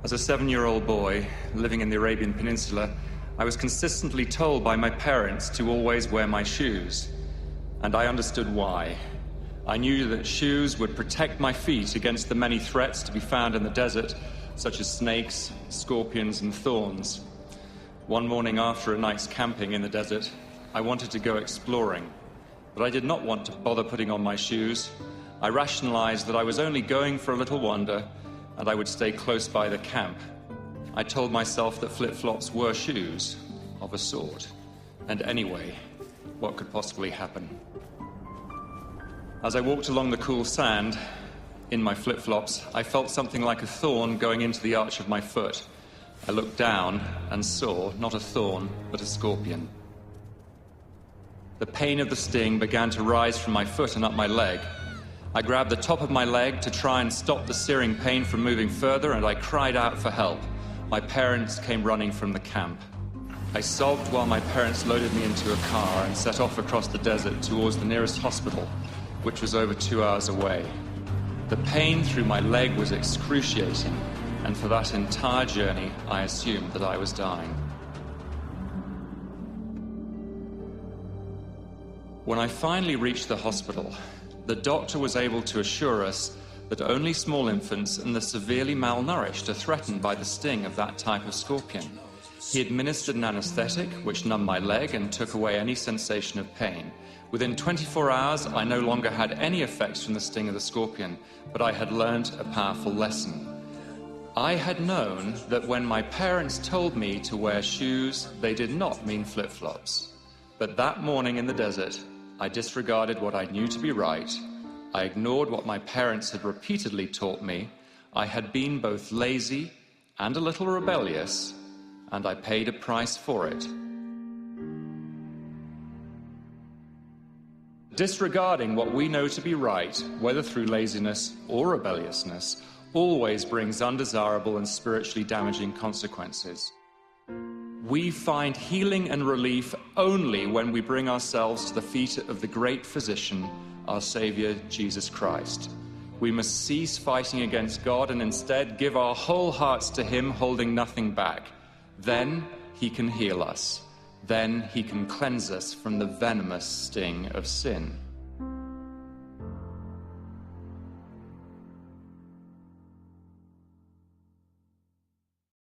As a 7-year-old boy living in the Arabian Peninsula, I was consistently told by my parents to always wear my shoes. And I understood why. I knew that shoes would protect my feet against the many threats to be found in the desert, such as snakes, scorpions, and thorns. One morning after a night's camping in the desert, I wanted to go exploring, but I did not want to bother putting on my shoes. I rationalized that I was only going for a little wander, and I would stay close by the camp. I told myself that flip-flops were shoes, of a sort. And anyway, what could possibly happen? As I walked along the cool sand, in my flip-flops, I felt something like a thorn going into the arch of my foot. I looked down and saw, not a thorn, but a scorpion. The pain of the sting began to rise from my foot and up my leg. I grabbed the top of my leg to try and stop the searing pain from moving further, and I cried out for help. My parents came running from the camp. I sobbed while my parents loaded me into a car and set off across the desert towards the nearest hospital, which was over 2 hours away. The pain through my leg was excruciating, and for that entire journey, I assumed that I was dying. When I finally reached the hospital, the doctor was able to assure us that only small infants and the severely malnourished are threatened by the sting of that type of scorpion. He administered an anesthetic, which numbed my leg and took away any sensation of pain. Within 24 hours, I no longer had any effects from the sting of the scorpion, but I had learned a powerful lesson. I had known that when my parents told me to wear shoes, they did not mean flip-flops. But that morning in the desert, I disregarded what I knew to be right. I ignored what my parents had repeatedly taught me. I had been both lazy and a little rebellious, and I paid a price for it. Disregarding what we know to be right, whether through laziness or rebelliousness, always brings undesirable and spiritually damaging consequences. We find healing and relief only when we bring ourselves to the feet of the great physician, our Savior, Jesus Christ. We must cease fighting against God and instead give our whole hearts to Him, holding nothing back. Then He can heal us. Then He can cleanse us from the venomous sting of sin.